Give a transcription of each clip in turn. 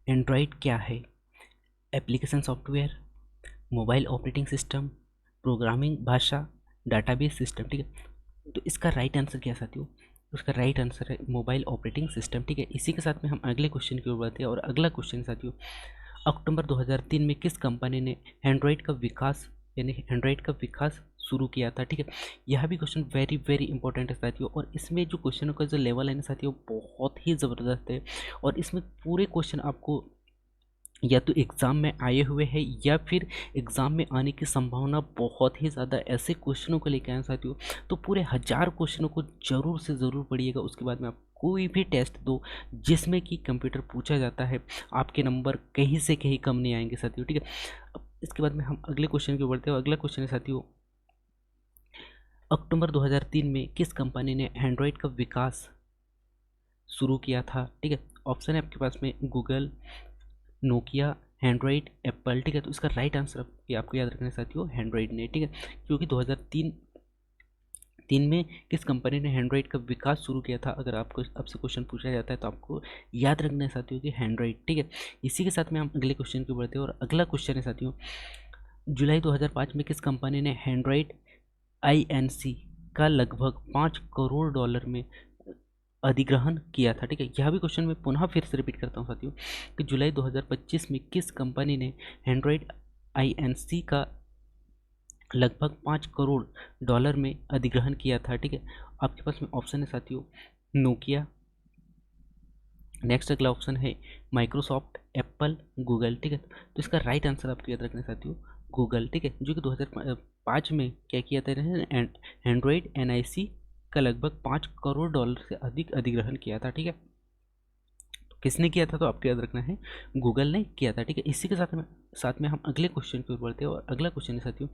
Android क्या है? Application software, mobile operating system, programming भाषा, डाटाबेस सिस्टम। ठीक है, तो इसका राइट आंसर क्या है साथियों? उसका राइट आंसर है मोबाइल ऑपरेटिंग सिस्टम। ठीक है, इसी के साथ में हम अगले क्वेश्चन की ओर बढ़ते हैं और अगला क्वेश्चन साथियों, अक्टूबर 2003 में किस कंपनी ने एंड्रॉयड का विकास यानी एंड्रॉयड का विकास शुरू किया था? ठीक है, यह भी क्वेश्चन वेरी वेरी इंपॉर्टेंट है साथियों, और इसमें जो क्वेश्चनों का जो लेवल है ना साथियों, बहुत ही ज़बरदस्त है। और इसमें पूरे क्वेश्चन आपको या तो एग्ज़ाम में आए हुए हैं या फिर एग्ज़ाम में आने की संभावना बहुत ही ज़्यादा, ऐसे क्वेश्चनों को लेकर आए साथियों। तो पूरे 1000 क्वेश्चनों को ज़रूर से ज़रूर पढ़िएगा, उसके बाद में आप कोई भी टेस्ट दो जिसमें कि कंप्यूटर पूछा जाता है, आपके नंबर कहीं से कहीं कम नहीं आएंगे साथियों। ठीक है, अब इसके बाद में हम अगले क्वेश्चन की ओर बढ़ते हैं। अगला क्वेश्चन है साथियों, अक्टूबर 2003 में किस कंपनी ने एंड्रॉयड का विकास शुरू किया था? ठीक है, ऑप्शन है आपके पास में गूगल, नोकिया, एंड्रॉइड, एप्पल। ठीक है, तो इसका राइट आंसर ये आपको याद रखना है साथियों, एंड्रॉइड ने। ठीक है, क्योंकि 2003 में किस कंपनी ने एंड्रॉइड का विकास शुरू किया था, अगर आपको आपसे क्वेश्चन पूछा जाता है तो आपको याद रखना है साथियों कि एंड्रॉइड। ठीक है, इसी के साथ में हम अगले क्वेश्चन की बढ़ते हैं और अगला क्वेश्चन है साथियों, जुलाई 2005 में किस कंपनी ने एंड्रॉइड INC का लगभग $5 करोड़ में अधिग्रहण किया था? ठीक है, यह भी क्वेश्चन मैं पुनः फिर से रिपीट करता हूँ साथियों कि जुलाई 2025 में किस कंपनी ने एंड्रॉयड INC का लगभग $5 करोड़ में अधिग्रहण किया था? ठीक है, आपके पास में ऑप्शन है साथियों, नोकिया, नेक्स्ट अगला ऑप्शन है माइक्रोसॉफ्ट, एप्पल, गूगल। ठीक है, तो इसका राइट आंसर आपको याद रखना है साथियों, गूगल। ठीक है, जो कि 2005 में क्या किया था, एंड्रॉयड NIC का लगभग $5 करोड़ से अधिक अधिग्रहण किया था। ठीक है, तो किसने किया था? तो आपको याद रखना है गूगल ने किया था। ठीक है, इसी के साथ में हम अगले क्वेश्चन की ओर बढ़ते हैं और अगला क्वेश्चन है साथियों,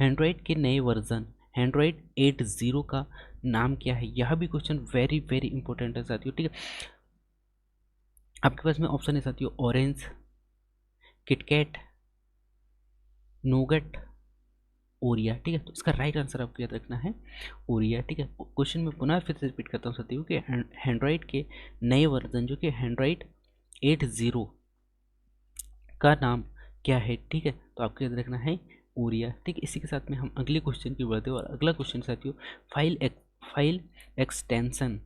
एंड्रॉयड के नए वर्जन एंड्रॉयड 8.0 का नाम क्या है? यह भी क्वेश्चन वेरी वेरी इंपॉर्टेंट है साथियों। ठीक है, आपके पास में ऑप्शन है साथियों, ऑरेंज, किटकैट, नोगट, ओरिया। ठीक है, तो इसका राइट आंसर आपको याद रखना है ओरिया। ठीक है, क्वेश्चन में पुनः फिर से रिपीट करता हूँ साथियों कि एंड्रॉयड के नए वर्जन जो कि एंड्रॉयड 8.0 का नाम क्या है? ठीक है, तो आपको याद रखना है ओरिया। ठीक है, इसी के साथ में हम अगले क्वेश्चन की बढ़ते हैं और अगला क्वेश्चन साथियों, फाइल एक्सटेंशन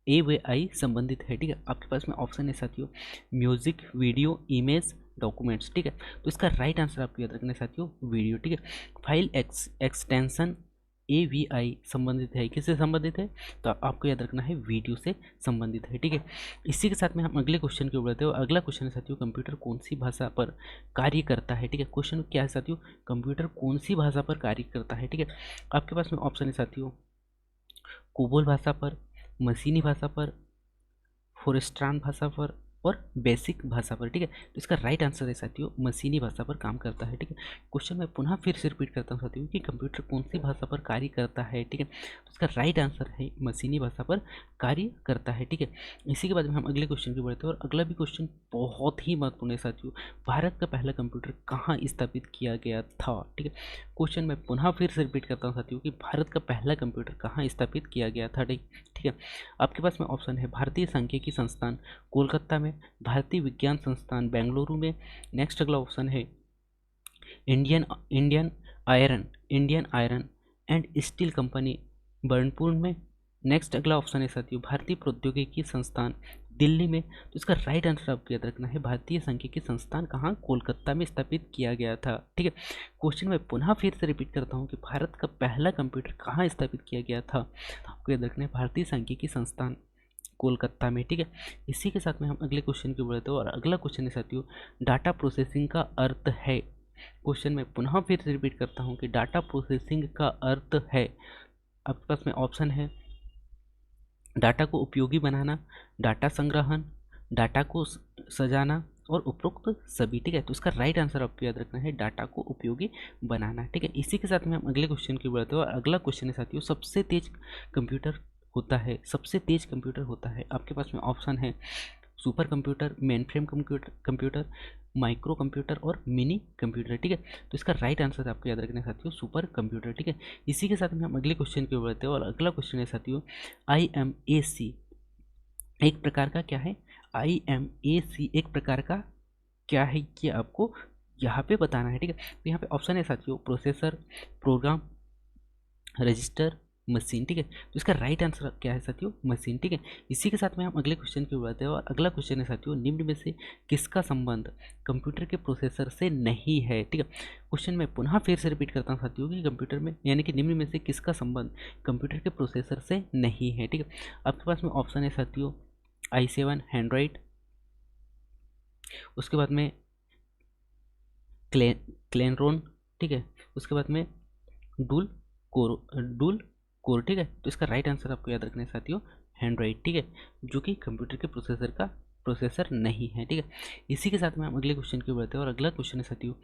AVI संबंधित है? ठीक है, आपके पास में ऑप्शन है साथियों, म्यूजिक, वीडियो, इमेज, डॉक्यूमेंट्स। ठीक है, तो इसका राइट आंसर आपको याद रखना है साथियों, वीडियो। ठीक है, फाइल एक्सटेंशन AVI संबंधित है, किससे संबंधित है? तो आपको याद रखना है वीडियो से संबंधित है। ठीक है, इसी के साथ में हम अगले क्वेश्चन की ओर बढ़ते हैं और अगला क्वेश्चन है साथियों, कंप्यूटर कौन सी भाषा पर कार्य करता है? ठीक है, क्वेश्चन क्या है साथियों, कंप्यूटर कौन सी भाषा पर कार्य करता है? ठीक है, आपके पास में ऑप्शन है साथियों, कोबोल भाषा पर, मशीनी भाषा पर, फोरेस्ट्रान भाषा पर और बेसिक भाषा पर। ठीक है, तो इसका राइट आंसर है साथियों, मशीनी भाषा पर काम करता है। ठीक है, क्वेश्चन मैं पुनः फिर से रिपीट करता हूँ साथियों कि कंप्यूटर कौन सी भाषा पर कार्य करता है? ठीक है, तो इसका राइट आंसर है मशीनी भाषा पर कार्य करता है। ठीक है, इसी के बाद में हम अगले क्वेश्चन की बढ़ते हैं और अगला भी क्वेश्चन बहुत ही महत्वपूर्ण है साथियों, भारत का पहला कंप्यूटर कहाँ स्थापित किया गया था? ठीक है, क्वेश्चन मैं पुनः फिर से रिपीट करता हूँ साथियों कि भारत का पहला कंप्यूटर कहाँ स्थापित किया गया था? ठीक है, आपके पास में ऑप्शन है, भारतीय सांख्यिकी संस्थान कोलकाता में, भारतीय विज्ञान संस्थान बेंगलुरु में, नेक्स्ट अगला ऑप्शन है Indian Indian iron and steel company Burnpur में, नेक्स्ट अगला ऑप्शन है साथियों, भारतीय प्रौद्योगिकी संस्थान दिल्ली में। तो इसका राइट आंसर आपको याद रखना है, भारतीय सांख्यिकी संस्थान कहाँ? कोलकाता में स्थापित किया गया था। ठीक है, क्वेश्चन मैं पुनः फिर से रिपीट करता हूँ कि भारत का पहला कंप्यूटर कहाँ स्थापित किया गया था? तो आपको याद रखना है भारतीय सांख्यिकी संस्थान कोलकाता में। ठीक है, इसी के साथ में हम अगले क्वेश्चन की बढ़ते हैं और अगला क्वेश्चन है साथियों, डाटा प्रोसेसिंग का अर्थ है? क्वेश्चन में पुनः फिर से रिपीट करता हूँ कि डाटा प्रोसेसिंग का अर्थ है, आपके पास में ऑप्शन है, डाटा को उपयोगी बनाना, डाटा संग्रहण, डाटा को सजाना और उपरोक्त सभी। ठीक है, तो इसका राइट आंसर आपको याद रखना है, डाटा को उपयोगी बनाना। ठीक है, इसी के साथ में हम अगले क्वेश्चन की बढ़ते हैं और अगला क्वेश्चन है साथियों, सबसे तेज कंप्यूटर सबसे तेज कंप्यूटर होता है? आपके पास में ऑप्शन है, super computer, main frame computer, micro computer और मिनी कंप्यूटर। ठीक है, तो इसका राइट आंसर आपको याद रखना है साथियों, सुपर कंप्यूटर। ठीक है, इसी के साथ में हम अगले क्वेश्चन की ओर बढ़ते हैं और अगला क्वेश्चन है साथियों, IMAC एक प्रकार का क्या है, IMAC एक प्रकार का क्या है, ये आपको यहाँ पे बताना है, ठीक है। तो यहाँ पे ऑप्शन है साथियों प्रोसेसर, प्रोग्राम, रजिस्टर, मशीन, ठीक है। तो इसका राइट आंसर क्या है साथियों, मशीन, ठीक है। इसी के साथ में हम अगले क्वेश्चन की ओर बढ़ते हैं और अगला क्वेश्चन है साथियों निम्न में से किसका संबंध कंप्यूटर के प्रोसेसर से नहीं है, ठीक है। क्वेश्चन मैं पुनः फिर से रिपीट करता हूँ साथियों कि कंप्यूटर में यानी कि निम्न में से किसका संबंध कंप्यूटर के प्रोसेसर से नहीं है, ठीक है। आपके पास में ऑप्शन है साथियों i7 एंड्रॉइड, उसके बाद में क्लेनरोन, ठीक है, उसके बाद में डूल डूल कोर, ठीक है। तो इसका राइट आंसर आपको याद रखना है साथियों एंड्रॉइड, ठीक है, जो कि कंप्यूटर के प्रोसेसर का प्रोसेसर नहीं है, ठीक है। इसी के साथ में हम अगले क्वेश्चन की ओर बढ़ते हैं और अगला क्वेश्चन है साथियों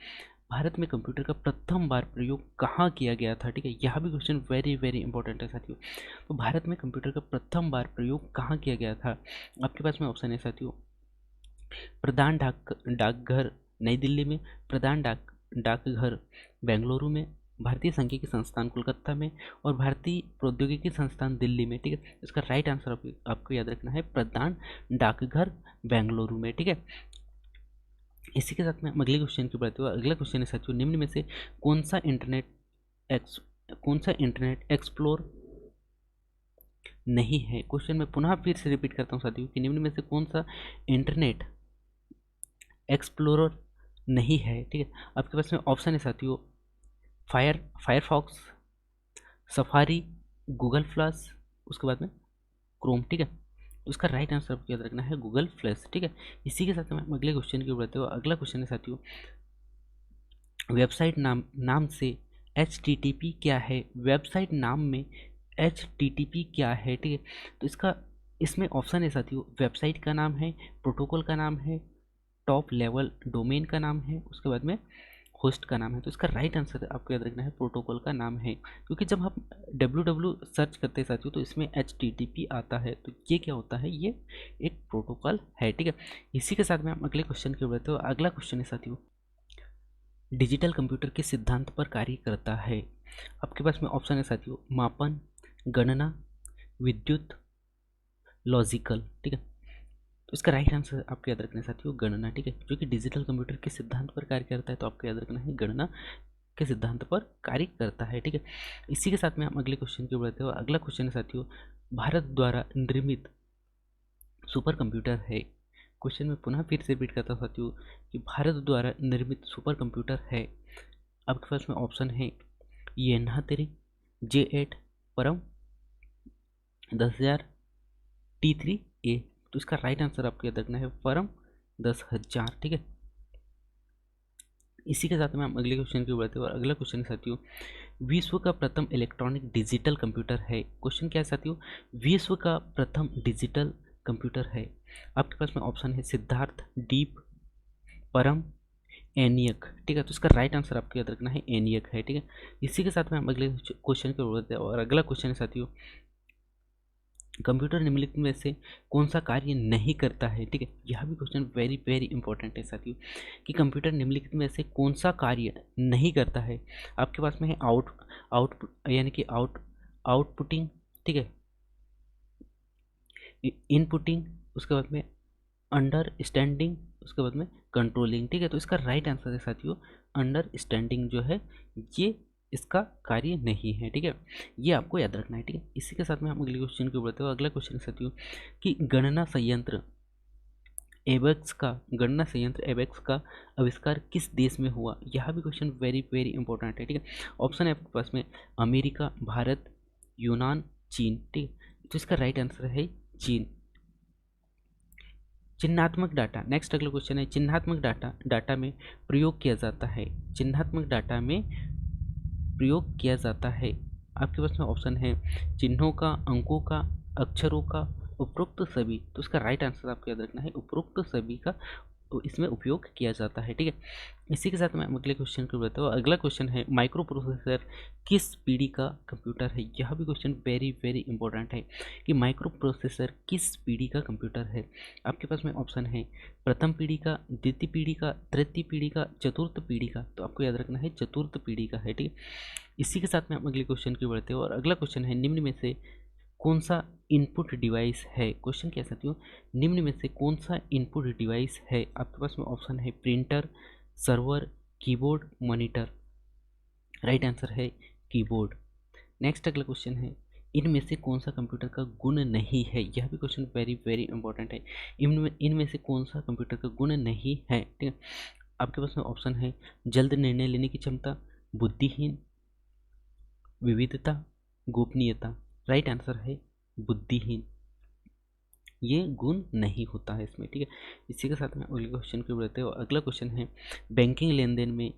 भारत में कंप्यूटर का प्रथम बार प्रयोग कहाँ किया गया था, ठीक है। यह भी क्वेश्चन वेरी वेरी इंपॉर्टेंट है साथियों। तो भारत में कंप्यूटर का प्रथम बार प्रयोग कहाँ किया गया था, आपके पास में ऑप्शन है साथियों प्रधान डाकघर नई दिल्ली में, प्रधान डाकघर बेंगलुरु में, भारतीय सांख्यिकी संस्थान कोलकाता में और भारतीय प्रौद्योगिकी संस्थान दिल्ली में, ठीक है। इसका राइट आंसर आपको याद रखना है प्रधान डाकघर बेंगलुरु में, ठीक है। इसी के साथ में हम अगले क्वेश्चन की बढ़ते हुए अगला क्वेश्चन है साथियों निम्न में से कौन सा इंटरनेट एक्सप्लोर नहीं है। क्वेश्चन मैं पुनः फिर से रिपीट करता हूँ साथियों कि निम्न में से कौन सा इंटरनेट एक्सप्लोरर नहीं है, ठीक है। आपके पास में ऑप्शन है साथियों फायरफॉक्स, सफारी, गूगल फ्लैश, उसके बाद में क्रोम, ठीक है। तो इसका राइट आंसर आपको याद रखना है गूगल फ्लैश, ठीक है। इसी के साथ में हम अगले क्वेश्चन की ओर बढ़ते हुए अगला क्वेश्चन है साथियों वेबसाइट नाम से HTTP क्या है, वेबसाइट नाम में HTTP क्या है, ठीक है। तो इसमें ऑप्शन है साथियों वेबसाइट का नाम है, प्रोटोकॉल का नाम है, टॉप लेवल डोमेन का नाम है, उसके बाद में होस्ट का नाम है। तो इसका राइट आंसर आपको याद रखना है प्रोटोकॉल का नाम है, क्योंकि जब हम www सर्च करते हैं साथियों तो इसमें HTTP आता है, तो ये क्या होता है, ये एक प्रोटोकॉल है, ठीक है। इसी के साथ में हम अगले क्वेश्चन की ओर बढ़ते हैं। अगला क्वेश्चन है साथियों डिजिटल कंप्यूटर के सिद्धांत पर कार्य करता है। आपके पास में ऑप्शन है साथियों मापन, गणना, विद्युत, लॉजिकल, ठीक है। तो इसका राइट आंसर आपको याद रखना है साथियों गणना, ठीक है, जो कि डिजिटल कंप्यूटर के सिद्धांत पर कार्य करता है। तो आपको याद रखना है गणना के सिद्धांत पर कार्य करता है, ठीक है। इसी के साथ में हम अगले क्वेश्चन की ओर बढ़ते हैं और अगला क्वेश्चन है साथियों भारत द्वारा निर्मित सुपर कंप्यूटर है। क्वेश्चन में पुनः फिर से रिपीट करता हूँ साथियों कि भारत द्वारा निर्मित सुपर कंप्यूटर है। आपके पास में ऑप्शन है येन्हा-3, J8, परम, 10,000, T3A। तो इसका राइट आंसर आपको याद रखना है परम 10,000, ठीक है। इसी के साथ में हम अगले क्वेश्चन की ओर बढ़ते हैं और अगला क्वेश्चन है साथियों विश्व का प्रथम इलेक्ट्रॉनिक डिजिटल कंप्यूटर है। क्वेश्चन क्या है साथियों विश्व का प्रथम डिजिटल कंप्यूटर है। आपके पास में ऑप्शन है सिद्धार्थ, डीप, परम, एनियक, ठीक है। तो इसका राइट आंसर आपको याद रखना है एनियक है, ठीक है। इसी के साथ में हम अगले क्वेश्चन की ओर बढ़ते हैं और अगला क्वेश्चन है साथियों कंप्यूटर निम्नलिखित में से कौन सा कार्य नहीं करता है, ठीक है। यह भी क्वेश्चन वेरी वेरी इंपॉर्टेंट है साथियों कि कंप्यूटर निम्नलिखित में से कौन सा कार्य नहीं करता है। आपके पास में है आउटपुट यानी कि आउटपुटिंग, ठीक है, इनपुटिंग, उसके बाद में अंडरस्टैंडिंग, उसके बाद में कंट्रोलिंग, ठीक है। तो इसका राइट आंसर है साथियों अंडरस्टैंडिंग जो है ये इसका कार्य नहीं है, ठीक है। ये आपको याद रखना है, ठीक है। इसी के साथ में हम अगले क्वेश्चन की ओर बढ़ते हैं। अगला क्वेश्चन साथियों कि गणना संयंत्र एबेक्स का आविष्कार किस देश में हुआ। यह भी क्वेश्चन वेरी वेरी इंपॉर्टेंट है, ठीक है। ऑप्शन है आपके पास में अमेरिका, भारत, यूनान, चीन, ठीक है। तो इसका राइट आंसर है चीन। चिन्हात्मक डाटा, नेक्स्ट अगला क्वेश्चन है चिन्हात्मक डाटा में प्रयोग किया जाता है। चिन्हात्मक डाटा में प्रयोग किया जाता है। आपके पास में ऑप्शन है चिन्हों का, अंकों का, अक्षरों का, उपरोक्त सभी। तो इसका राइट आंसर आपको याद रखना है उपरोक्त सभी का इसमें उपयोग किया जाता है, ठीक है। इसी के साथ मैं अगले क्वेश्चन को बताता हूँ। अगला क्वेश्चन है माइक्रो प्रोसेसर किस पीढ़ी का कंप्यूटर है। यह भी क्वेश्चन वेरी वेरी इंपॉर्टेंट है कि माइक्रो प्रोसेसर किस पीढ़ी का कंप्यूटर है। आपके पास में ऑप्शन है प्रथम पीढ़ी का, द्वितीय पीढ़ी का, तृतीय पीढ़ी का, चतुर्थ पीढ़ी का। तो आपको याद रखना है चतुर्थ पीढ़ी का है, ठीक है। इसी के साथ में हम अगले क्वेश्चन की बढ़ते हैं और अगला क्वेश्चन है निम्न में से कौन सा इनपुट डिवाइस है? क्वेश्चन क्या है साथियों, निम्न में से कौन सा इनपुट डिवाइस है? आपके पास में ऑप्शन है printer, server, keyboard, monitor. Right answer है कीबोर्ड। नेक्स्ट अगला क्वेश्चन है, इनमें से कौन सा कंप्यूटर का गुण नहीं है? यह भी क्वेश्चन वेरी वेरी इंपॉर्टेंट है। इनमें से कौन सा कंप्यूटर का गुण नहीं है? ठीक है, आपके पास में ऑप्शन है जल्द निर्णय लेने की क्षमता, बुद्धिहीन, विविधता, गोपनीयता। राइट आंसर है बुद्धिहीन, ये गुण नहीं होता है इसमें। ठीक है, इसी के साथ में अगले क्वेश्चन की बढ़ते हैं। अगला क्वेश्चन है, बैंकिंग लेन देन में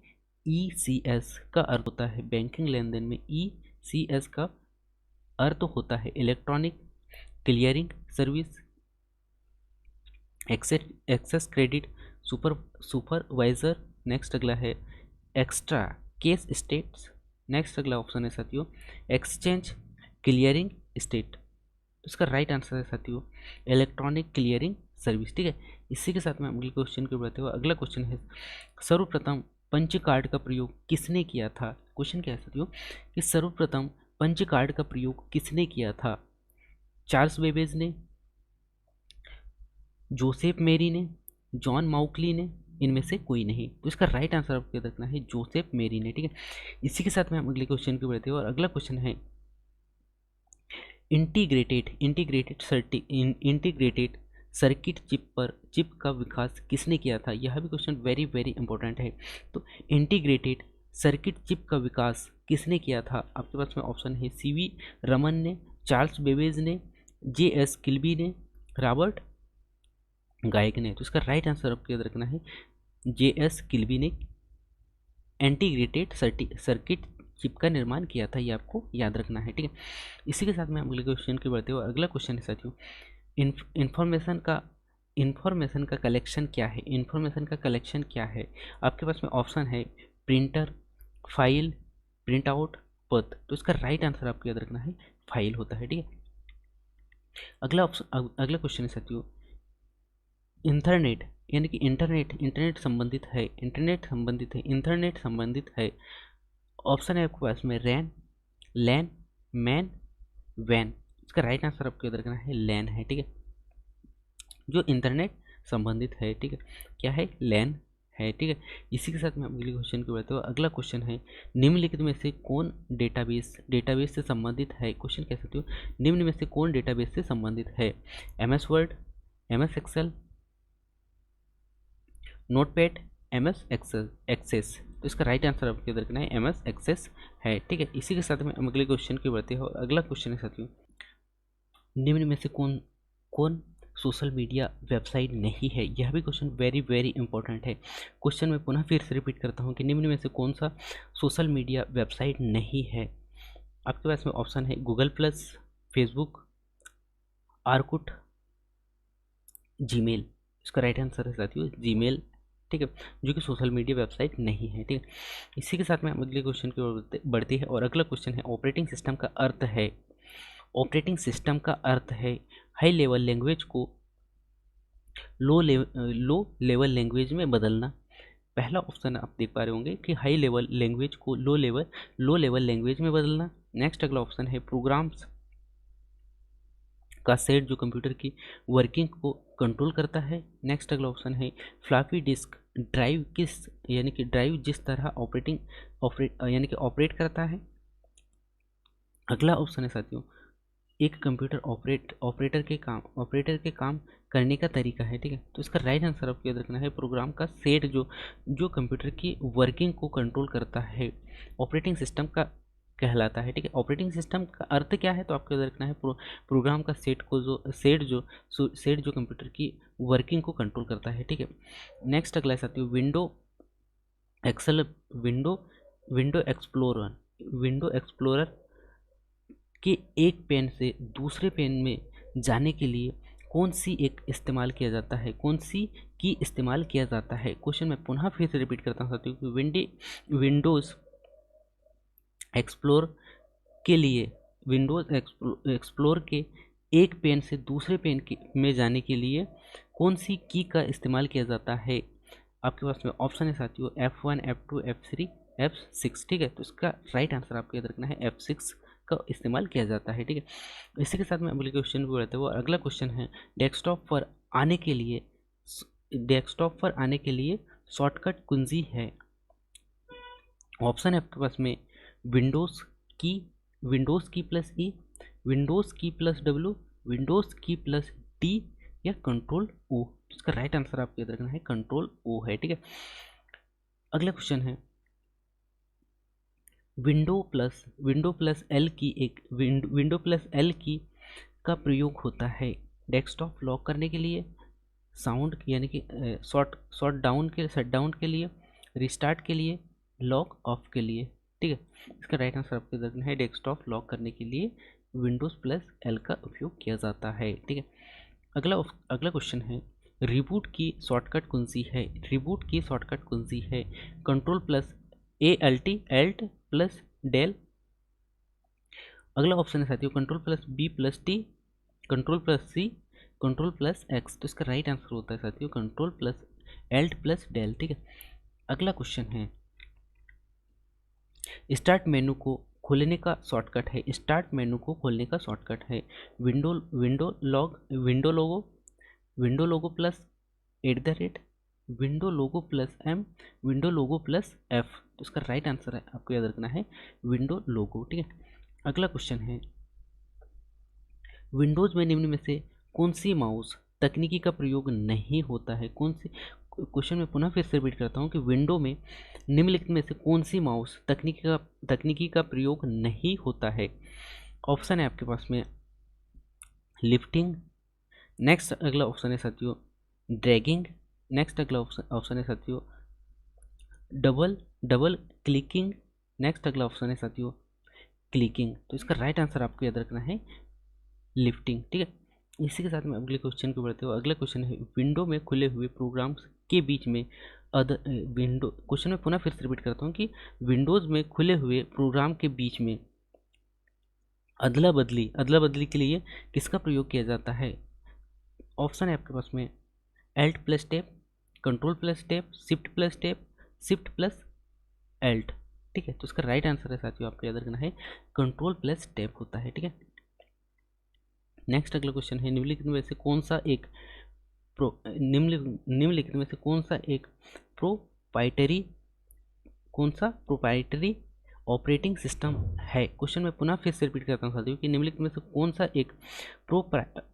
ECS का अर्थ होता है, बैंकिंग लेन देन में ECS का अर्थ होता है electronic clearing service, excess credit, supervisor. Next अगला है एक्स्ट्रा केस स्टेट्स। नेक्स्ट अगला ऑप्शन है साथियों एक्सचेंज क्लियरिंग स्टेट। इसका राइट आंसर है साथियों इलेक्ट्रॉनिक क्लियरिंग सर्विस। ठीक है, इसी के साथ में अगले क्वेश्चन की बढ़ते हुए अगला क्वेश्चन है, सर्वप्रथम पंच कार्ड का प्रयोग किसने किया था? क्वेश्चन क्या है साथियों कि सर्वप्रथम पंच कार्ड का प्रयोग किसने किया था? चार्ल्स बेबेज ने, जोसेफ मेरी ने, जॉन माउकली ने, इनमें से कोई नहीं। तो इसका राइट आंसर आपको याद रखना है जोसेफ मेरी ने। ठीक है, इसी के साथ में हम अगले क्वेश्चन की बढ़ते हैं और अगला क्वेश्चन है इंटीग्रेटेड सर्किट चिप का विकास किसने किया था? यह भी क्वेश्चन वेरी वेरी इंपॉर्टेंट है। तो इंटीग्रेटेड सर्किट चिप का विकास किसने किया था? आपके पास में ऑप्शन है CV रमन ने, चार्ल्स बेबेज ने, JS किल्बी ने, रॉबर्ट गायक ने। तो इसका राइट आंसर आपको याद रखना है JS किल्बी ने इंटीग्रेटेड सर्किट चिप का निर्माण किया था, ये आपको याद रखना है। ठीक है, इसी के साथ में हम अगले क्वेश्चन की बढ़ते हुए अगला क्वेश्चन है साथियों इन्फॉर्मेशन का कलेक्शन क्या है? इन्फॉर्मेशन का कलेक्शन क्या है? आपके पास में ऑप्शन है प्रिंटर, फाइल, प्रिंट आउट, पथ। तो इसका राइट आंसर आपको याद रखना है फाइल होता है। ठीक है, अगला क्वेश्चन है साथियों इंटरनेट यानी कि इंटरनेट संबंधित है, इंटरनेट संबंधित है। ऑप्शन है आपके पास में रैन, लैन, मैन, वैन। इसका राइट आंसर आपको याद रखना है लैन है। ठीक है, जो इंटरनेट संबंधित है, ठीक है, क्या है? लैन है। ठीक है, इसी के साथ में अगले क्वेश्चन की बढ़ते हैं। अगला क्वेश्चन है निम्नलिखित में से कौन डेटाबेस से संबंधित है? क्वेश्चन कह सकते हो निम्न में से कौन डेटाबेस से संबंधित है? MS word, MS excel, notepad, MS access. तो इसका राइट आंसर आपको याद रखना है MS एक्सेस है। ठीक है, इसी के साथ में हम अगले क्वेश्चन की बढ़ते हैं। अगला क्वेश्चन है साथियों निम्न में से कौन कौन सोशल मीडिया वेबसाइट नहीं है? यह भी क्वेश्चन वेरी वेरी इंपॉर्टेंट है। क्वेश्चन मैं पुनः फिर से रिपीट करता हूँ कि निम्न में से कौन सा सोशल मीडिया वेबसाइट नहीं है? आपके पास में ऑप्शन है Google plus, Facebook, Orkut, Gmail. इसका राइट आंसर है साथियों जीमेल। ठीक है, जो कि सोशल मीडिया वेबसाइट नहीं है। ठीक है, इसी के साथ में हम अगले क्वेश्चन की ओर बढ़ते हैं और अगला क्वेश्चन है ऑपरेटिंग सिस्टम का अर्थ है। ऑपरेटिंग सिस्टम का अर्थ है हाई लेवल लैंग्वेज को लो लेवल लैंग्वेज में बदलना। पहला ऑप्शन आप देख पा रहे होंगे कि हाई लेवल लैंग्वेज को लो लेवल लैंग्वेज में बदलना। नेक्स्ट अगला ऑप्शन है प्रोग्राम्स का सेट जो कंप्यूटर की वर्किंग को कंट्रोल करता है। नेक्स्ट अगला ऑप्शन है फ्लॉपी डिस्क ड्राइव जिस तरह ऑपरेट करता है। अगला ऑप्शन है साथियों एक कंप्यूटर ऑपरेटर के काम करने का तरीका है। ठीक है, तो इसका राइट आंसर आपको याद रखना है प्रोग्राम का सेट जो कंप्यूटर की वर्किंग को कंट्रोल करता है ऑपरेटिंग सिस्टम का कहलाता है। ठीक है, ऑपरेटिंग सिस्टम का अर्थ क्या है? तो आपको याद रखना है प्रोग्राम का सेट जो कंप्यूटर की वर्किंग को कंट्रोल करता है। ठीक है, नेक्स्ट अगला है साथियों विंडो एक्सप्लोरर कि एक पेन से दूसरे पेन में जाने के लिए कौन सी इस्तेमाल किया जाता है? क्वेश्चन मैं पुनः फिर से रिपीट करता हूँ साथियों कि विंडोज़ एक्सप्लोर के एक पेन से दूसरे पेन में जाने के लिए कौन सी की का इस्तेमाल किया जाता है? आपके पास में ऑप्शन है साथियों F1, F2, F3, F6। ठीक है, तो इसका राइट आंसर आपको याद रखना है F6 का इस्तेमाल किया जाता है, ठीक है। इसी के साथ में अगले क्वेश्चन को बढ़ते हैं। वो अगला क्वेश्चन है डेस्कटॉप पर आने के लिए शॉर्टकट कुंजी है। ऑप्शन है आपके पास में विंडोज़ की, विंडोज़ की प्लस ई, विंडोज़ की प्लस डब्ल्यू, विंडोज़ की प्लस डी या कंट्रोल ओ। इसका राइट आंसर आपको याद रखना है कंट्रोल ओ है, ठीक है। अगला क्वेश्चन है विंडो प्लस एल की विंडो प्लस एल की का प्रयोग होता है डेस्कटॉप लॉक करने के लिए, साउंड यानी कि शट डाउन के लिए, रिस्टार्ट के लिए, लॉक ऑफ के लिए, ठीक है। इसका राइट आंसर आपको याद रखना है डेस्कटॉप लॉक करने के लिए विंडोज प्लस एल का उपयोग किया जाता है, ठीक है। अगला क्वेश्चन है रिबूट की शॉर्टकट कुंजी है control plus alt plus del. अगला ऑप्शन है साथियों control plus B plus T, control plus C, control plus X. तो इसका राइट आंसर होता है साथियों control plus alt plus del, ठीक है। अगला क्वेश्चन है स्टार्ट मेनू को खोलने का शॉर्टकट है विंडो लोगो प्लस @ विंडो लोगो प्लस एम, विंडो लोगो प्लस एफ। तो इसका राइट आंसर है आपको याद रखना है विंडो लोगो, ठीक है। अगला क्वेश्चन है विंडोज में निम्न में से कौन सी माउस तकनीकी का प्रयोग नहीं होता है? क्वेश्चन में पुनः फिर से रिपीट करता हूँ कि विंडो में निम्नलिखित में से कौन सी माउस तकनीकी का प्रयोग नहीं होता है? ऑप्शन है आपके पास में लिफ्टिंग, नेक्स्ट अगला ऑप्शन है साथियों ड्रैगिंग, नेक्स्ट अगला ऑप्शन है साथियों डबल क्लिकिंग, नेक्स्ट अगला ऑप्शन है साथियों क्लिकिंग। तो इसका राइट आंसर आपको याद रखना है लिफ्टिंग, ठीक है। इसी के साथ में अगले क्वेश्चन को बढ़ते हुए अगला क्वेश्चन है विंडो में खुले हुए प्रोग्राम्स के बीच में क्वेश्चन में पुनः फिर से रिपीट करता हूँ कि विंडोज़ में खुले हुए प्रोग्राम के बीच में अदला बदली के लिए किसका प्रयोग किया जाता है? ऑप्शन है आपके पास में Alt plus tab, control plus tab, shift plus tab, shift plus Alt, ठीक है। तो इसका राइट आंसर है साथियों आपको याद रखना है कंट्रोल प्लस टैब होता है, ठीक है। नेक्स्ट अगला क्वेश्चन है निम्नलिखित में से कौन सा एक प्रोप्राइटरी ऑपरेटिंग सिस्टम है? क्वेश्चन में पुनः फिर से रिपीट करता हूँ साथियों कि निम्नलिखित में से कौन सा एक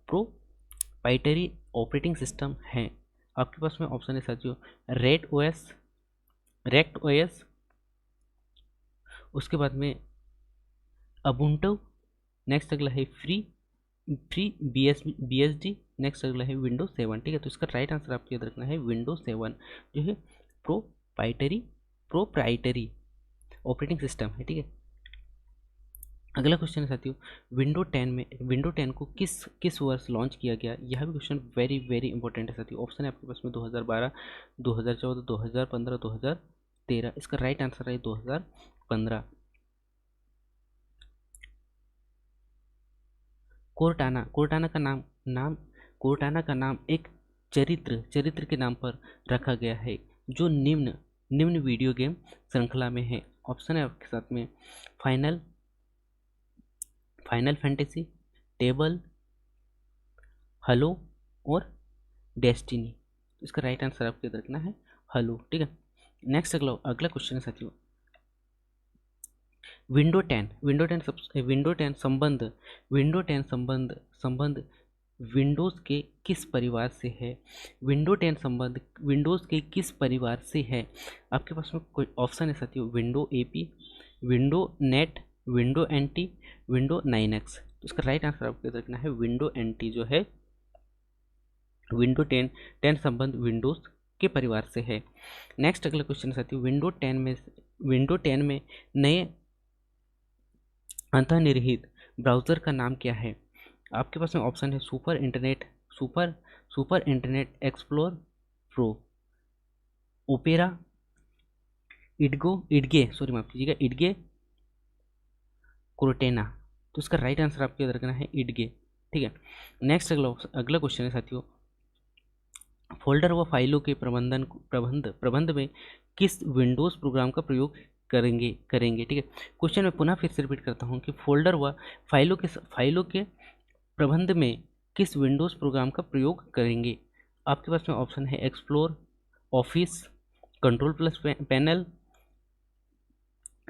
प्रोप्राइटरी ऑपरेटिंग सिस्टम है? आपके पास में ऑप्शन है साथियों रेक्ट ओएस, उसके बाद में अबुंटू, नेक्स्ट अगला है फ्री BSD, नेक्स्ट अगला है विंडोज 7, ठीक है। तो इसका राइट आंसर आपको याद रखना है विंडोज 7 जो है प्रोप्राइटरी ऑपरेटिंग सिस्टम है, ठीक है। अगला क्वेश्चन है साथियों विंडो 10 को किस वर्ष लॉन्च किया गया? यह भी क्वेश्चन वेरी वेरी इंपॉर्टेंट है साथियों। ऑप्शन है आपके पास में 2012, 2014, 2015, 2013। इसका राइट आंसर है 2015। कोर्टाना का नाम एक चरित्र के नाम पर रखा गया है जो निम्न वीडियो गेम श्रृंखला में है। ऑप्शन है आपके साथ में फाइनल फैंटेसी, टेबल, हलो और डेस्टिनी। इसका राइट आंसर आपको याद रखना है हलो, ठीक है। नेक्स्ट अगला क्वेश्चन है साथियों विंडो 10 संबंध विंडोज़ के किस परिवार से है? विंडो 10 संबंध विंडोज़ के किस परिवार से है? आपके पास में कोई ऑप्शन है साथियों window AP, window net, window NT, window 9X। तो इसका राइट आंसर आपको याद रखना है विंडो NT जो है विंडो 10 संबंध विंडोज़ के परिवार से है। नेक्स्ट अगला क्वेश्चन है साथियों विंडो 10 में नए अंतर्निहित ब्राउज़र का नाम क्या है? आपके पास में ऑप्शन है super Internet Explorer pro, Opera, Edge, Cortana. तो इसका राइट आंसर आपको याद रखना है इडगे, ठीक है। नेक्स्ट अगला क्वेश्चन है साथियों फोल्डर व फाइलों के प्रबंध में किस विंडोज़ प्रोग्राम का प्रयोग करेंगे करेंगे ठीक है। क्वेश्चन मैं पुनः फिर से रिपीट करता हूँ कि फोल्डर व फाइलों के प्रबंध में किस विंडोज़ प्रोग्राम का प्रयोग करेंगे। आपके पास में ऑप्शन है explore, office, control plus panel.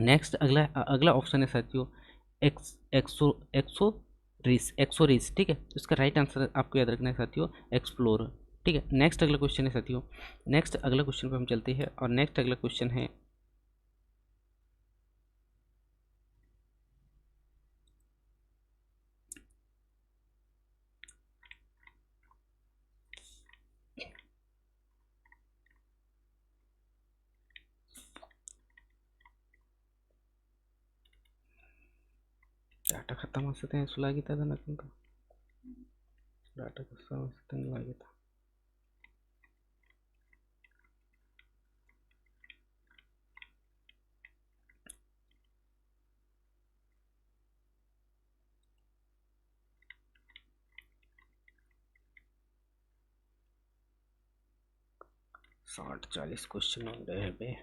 Next अगला अगला ऑप्शन है साथियों एक्सोरिस ठीक है। तो इसका राइट आंसर आपको याद रखना है साथियों एक्सप्लोर ठीक है। नेक्स्ट अगला क्वेश्चन है साथियों, नेक्स्ट अगला क्वेश्चन पे हम चलते हैं और नेक्स्ट अगला क्वेश्चन है डाटा खत्म असते हैं सुलागिता जनक डाटा खत्म असते लागिता साठ 40 क्वेश्चन हो रहे हैं बे।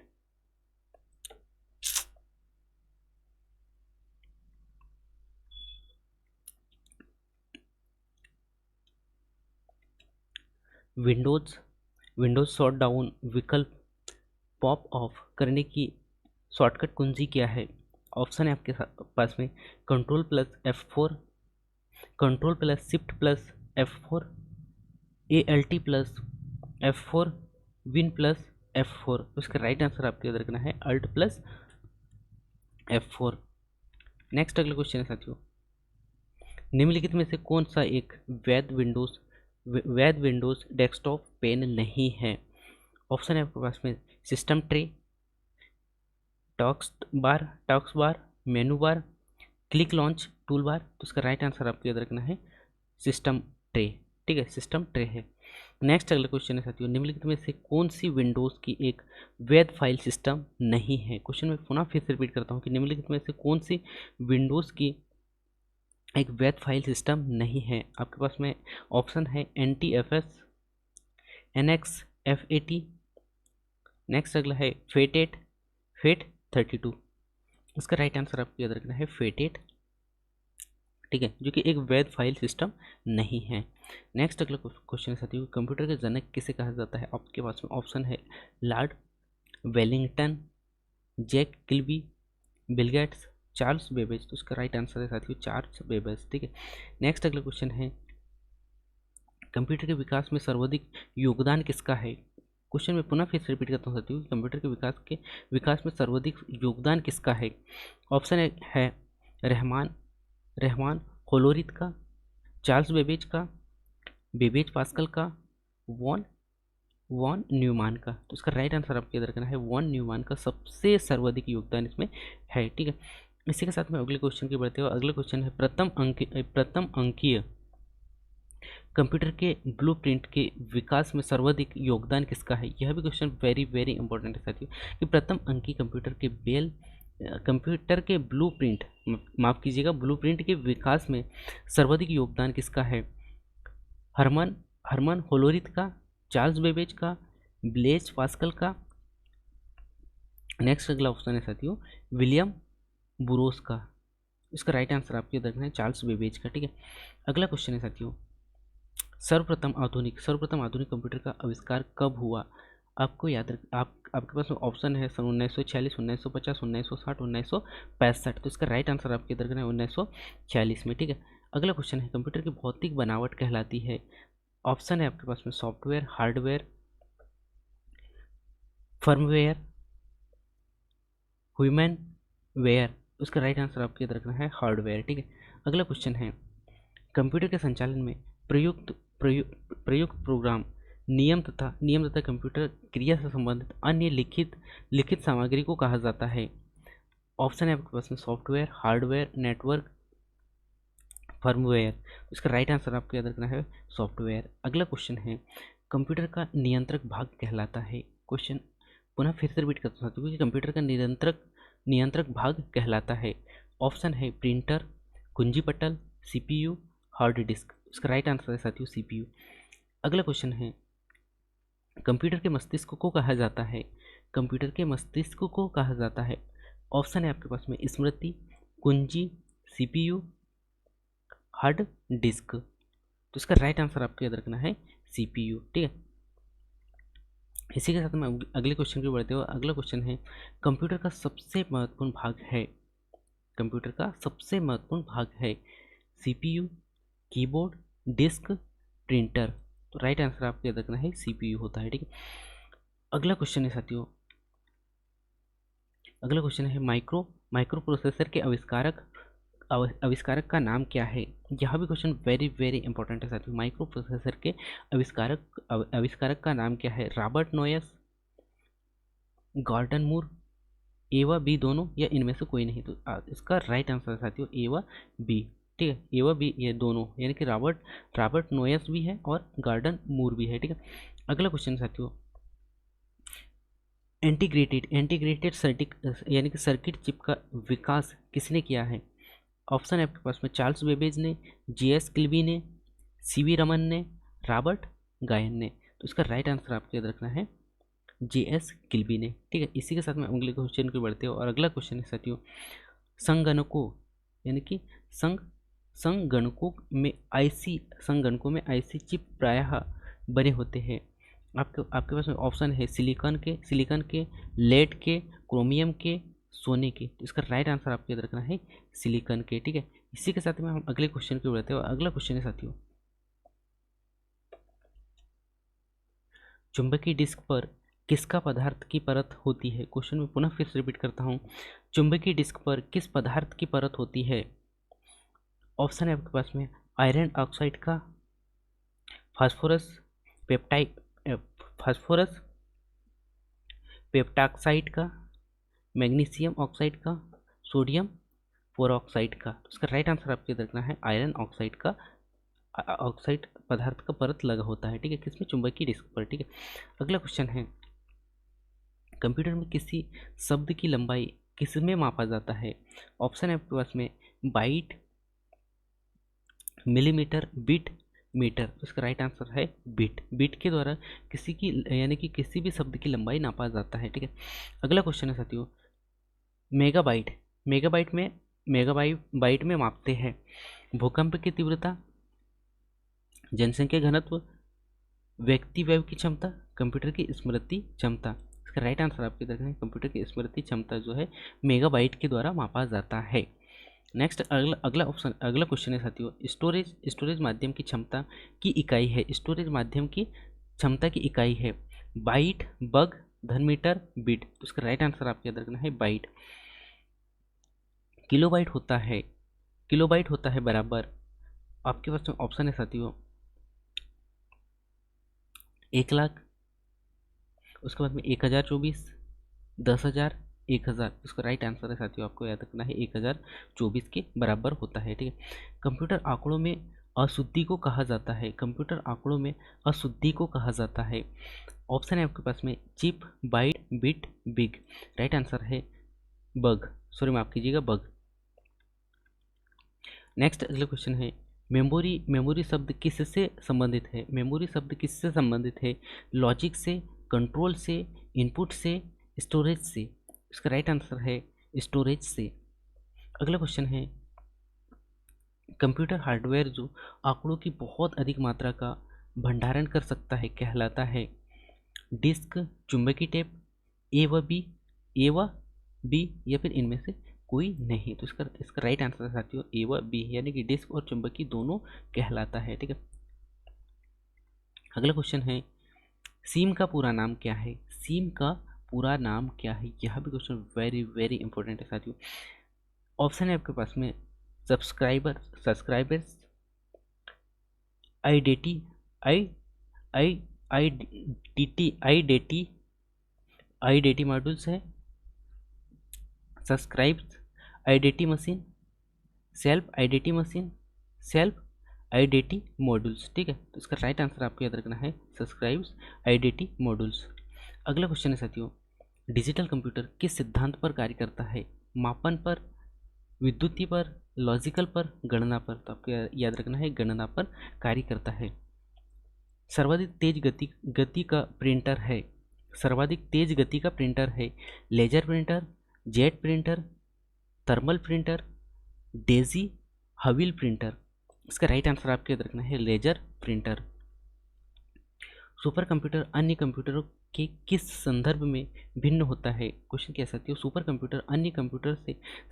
विंडोज शॉट डाउन विकल्प पॉप ऑफ करने की शॉर्टकट कुंजी क्या है। ऑप्शन है आपके पास में control plus F4, control plus shift plus F4, ALT plus F4, win plus F4। तो इसका राइट आंसर आपको याद रखना है अल्ट प्लस F4। नेक्स्ट अगला क्वेश्चन है साथियों, निम्नलिखित में से कौन सा एक वैध विंडोज डेस्कटॉप पेन नहीं है। ऑप्शन है आपके पास में सिस्टम ट्रे, टॉक्स bar, menu bar, click launch toolbar. तो इसका राइट आंसर आपको याद रखना है सिस्टम ट्रे ठीक है, सिस्टम ट्रे है। नेक्स्ट अगला क्वेश्चन है साथियों, निम्नलिखित में से कौन सी विंडोज़ की एक वैध फाइल सिस्टम नहीं है। क्वेश्चन में पुनः फिर से रिपीट करता हूँ कि निम्नलिखित में से कौन सी विंडोज़ की एक वैध फाइल सिस्टम नहीं है। आपके पास में ऑप्शन है NTFS, NX F80, नेक्स्ट अगला है FAT32। इसका राइट आंसर आपको याद रखना है FAT8 ठीक है, जो कि एक वैध फाइल सिस्टम नहीं है। नेक्स्ट अगला क्वेश्चन है साथियों, कंप्यूटर के जनक किसे कहा जाता है। आपके पास में ऑप्शन है lord Wellington, Jack Kilby, Bill Gates, Charles Babbage. तो इसका राइट आंसर है साथियों चार्ल्स बेबेज ठीक है। नेक्स्ट अगला क्वेश्चन है कंप्यूटर के विकास में सर्वाधिक योगदान किसका है। क्वेश्चन में पुनः फिर से रिपीट करता हूँ साथियों, कंप्यूटर के विकास में सर्वाधिक योगदान किसका है। ऑप्शन है रहमान होलोरिथ का, चार्ल्स बेबेज का, बेबेज पास्कल का, वॉन न्यूमान का। तो इसका राइट आंसर आपको याद रखना है वॉन न्यूमान का सबसे सर्वाधिक योगदान इसमें है ठीक है। इसी के साथ में अगले क्वेश्चन की बढ़ते हुए अगला क्वेश्चन है प्रथम अंकीय कंप्यूटर के ब्लूप्रिंट के विकास में सर्वाधिक योगदान किसका है। यह भी क्वेश्चन वेरी वेरी इंपॉर्टेंट है साथियों कि प्रथम अंकीय कंप्यूटर के ब्लूप्रिंट माफ कीजिएगा ब्लूप्रिंट के विकास में सर्वाधिक योगदान किसका है। हरमन होलोरिथ का, चार्ल्स बेबेज का, ब्लेज पास्कल का। नेक्स्ट अगला ऑप्शन है साथियों विलियम बुरोस का। इसका राइट आंसर आपको याद रखना है चार्ल्स बेबेज का ठीक है। अगला क्वेश्चन है साथियों सर्वप्रथम आधुनिक कंप्यूटर का आविष्कार कब हुआ। आपको याद रख आपके पास ऑप्शन है सन 1946, 1950, 1960, 1965। तो इसका राइट आंसर आपके याद रखना है 1946 में ठीक है। अगला क्वेश्चन है कंप्यूटर की भौतिक बनावट कहलाती है। ऑप्शन है आपके पास में software, hardware, firmware, human ware. उसका राइट आंसर आपको याद रखना है हार्डवेयर ठीक है। अगला क्वेश्चन है कंप्यूटर के संचालन में प्रयुक्त प्रोग्राम नियम तथा कंप्यूटर क्रिया से संबंधित अन्य लिखित सामग्री को कहा जाता है। ऑप्शन है आपके पास में सॉफ्टवेयर, हार्डवेयर, नेटवर्क, फर्मवेयर। इसका राइट आंसर आपको याद रखना है सॉफ्टवेयर। अगला क्वेश्चन है कंप्यूटर का नियंत्रक भाग कहलाता है। क्वेश्चन पुनः फिर से रिपीट करता हूँ क्योंकि कंप्यूटर का नियंत्रक भाग कहलाता है। ऑप्शन है प्रिंटर, कुंजी पटल, CPU, हार्ड डिस्क। इसका राइट आंसर है साथियों CPU। अगला क्वेश्चन है कंप्यूटर के मस्तिष्क को कहा जाता है। कंप्यूटर के मस्तिष्क को कहा जाता है ऑप्शन है आपके पास में स्मृति, कुंजी, सीपीयू, हार्ड डिस्क। तो इसका राइट आंसर आपको याद रखना है सीपीयू, ठीक है। इसी के साथ में अगले क्वेश्चन की बढ़ते हुए अगला क्वेश्चन है कंप्यूटर का सबसे महत्वपूर्ण भाग है, कंप्यूटर का सबसे महत्वपूर्ण भाग है सीपीयू, कीबोर्ड, डिस्क, प्रिंटर। तो राइट आंसर आपको याद रखना है सीपीयू होता है, ठीक है। अगला क्वेश्चन है साथियों, अगला क्वेश्चन है माइक्रो प्रोसेसर के आविष्कारक का नाम क्या है। यह भी क्वेश्चन वेरी वेरी इंपॉर्टेंट है साथियों। माइक्रो प्रोसेसर के आविष्कारक का नाम क्या है। रॉबर्ट नोयस, गॉर्डन मूर, ए व बी दोनों, या इनमें से कोई नहीं। तो इसका राइट आंसर है साथियों ए व बी, ठीक है। ए व बी ये दोनों, यानी कि रॉबर्ट नोयस भी है और गॉर्डन मूर भी है, ठीक है। अगला क्वेश्चन साथियों, इंटीग्रेटेड यानी कि सर्किट चिप का विकास किसने किया है। ऑप्शन है आपके पास में चार्ल्स बेबेज ने, जीएस किल्बी ने, सीवी रमन ने, रॉबर्ट गायन ने। तो इसका राइट आंसर आपको याद रखना है जीएस किल्बी ने, ठीक है। इसी के साथ में अगले क्वेश्चन को बढ़ते हो और अगला क्वेश्चन है साथियों, संगणकों यानी कि संगणकों में आईसी चिप प्रायः बने होते हैं। आपके पास में ऑप्शन है सिलिकॉन के, लेड के, क्रोमियम के, सोने के। तो इसका राइट आंसर आपको याद रखना है सिलिकॉन के, ठीक है। इसी के साथ में हम अगले क्वेश्चन की बढ़ते हैं। अगला क्वेश्चन है साथियों, चुंबकीय डिस्क पर किसका पदार्थ की परत होती है। क्वेश्चन में पुनः फिर से रिपीट करता हूँ, चुंबकीय डिस्क पर किस पदार्थ की परत होती है। ऑप्शन है आपके पास में आयरन ऑक्साइड का, फास्फोरस पेप्टाक्साइड का, मैग्नीशियम ऑक्साइड का, सोडियम फोरऑक्साइड का। तो इसका राइट आंसर आपको याद रखना है आयरन ऑक्साइड का, ऑक्साइड पदार्थ का परत लगा होता है, ठीक है, किसमें, चुंबकीय डिस्क पर, ठीक है। अगला क्वेश्चन है, कंप्यूटर में किसी शब्द की लंबाई किसमें मापा जाता है। ऑप्शन है आपके पास में बाइट, मिलीमीटर, बिट, मीटर। तो इसका राइट आंसर है बिट के द्वारा किसी की यानी कि किसी भी शब्द की लंबाई नापा जाता है, ठीक है। अगला क्वेश्चन है साथियों, मेगाबाइट में मापते हैं भूकंप की तीव्रता, जनसंख्या घनत्व, व्यक्ति व्यय की क्षमता, कंप्यूटर की स्मृति क्षमता। इसका राइट आंसर आपके देखना है कंप्यूटर की स्मृति क्षमता जो है मेगाबाइट के द्वारा मापा जाता है। नेक्स्ट अगला क्वेश्चन है साथियों, स्टोरेज माध्यम की क्षमता की इकाई है। स्टोरेज माध्यम की क्षमता की इकाई है बाइट, बग, धनमीटर, बिट। तो इसका राइट आंसर आपको याद रखना है बाइट। किलोबाइट होता है बराबर, आपके पास में ऑप्शन है साथियों 1,00,000, उसके बाद में 1024, 10,000, 1,000। इसका राइट आंसर है साथियों आपको याद रखना है 1024 के बराबर होता है, ठीक है। कंप्यूटर आंकड़ों में अशुद्धि को कहा जाता है, कंप्यूटर आंकड़ों में अशुद्धि को कहा जाता है। ऑप्शन है आपके पास में chip, byte, bit, big. Right answer है बग, सॉरी माफ कीजिएगा बग। नेक्स्ट अगला क्वेश्चन है, मेमोरी शब्द किससे संबंधित है। मेमोरी शब्द किससे संबंधित है, लॉजिक से, कंट्रोल से, इनपुट से, स्टोरेज से। इसका राइट आंसर है स्टोरेज से। अगला क्वेश्चन है, कंप्यूटर हार्डवेयर जो आंकड़ों की बहुत अधिक मात्रा का भंडारण कर सकता है कहलाता है डिस्क, चुंबकीय टेप, ए व बी या फिर इनमें से कोई नहीं। तो इसका राइट आंसर है साथियों ए व बी, यानी कि डिस्क और चुंबकीय दोनों कहलाता है, ठीक है। अगला क्वेश्चन है, सिम का पूरा नाम क्या है। सिम का पूरा नाम क्या है, यह भी क्वेश्चन वेरी वेरी इंपॉर्टेंट है साथियों। ऑप्शन है आपके पास में सब्सक्राइबर्स, आईडेटी मॉड्यूल्स है, subscribes आईडेटी machine, self आईडेटी machine, self आईडेटी modules, ठीक है। तो इसका राइट आंसर आपको याद रखना है सब्सक्राइब्स आईडेटी मॉड्यूल्स। अगला क्वेश्चन है साथियों, डिजिटल कंप्यूटर किस सिद्धांत पर कार्य करता है। मापन पर, विद्युतीय पर, लॉजिकल पर, गणना पर। तो आपको याद रखना है गणना पर कार्य करता है। सर्वाधिक तेज गति का प्रिंटर है, सर्वाधिक तेज गति का प्रिंटर है laser printer, jet printer, thermal printer, daisy, wheel printer. इसका राइट आंसर आपको याद रखना है लेजर प्रिंटर। सुपर कंप्यूटर अन्य कंप्यूटरों के किस संदर्भ में भिन्न होता है? क्वेश्चन कैसा था? सुपर कंप्यूटर अन्य कंप्यूटर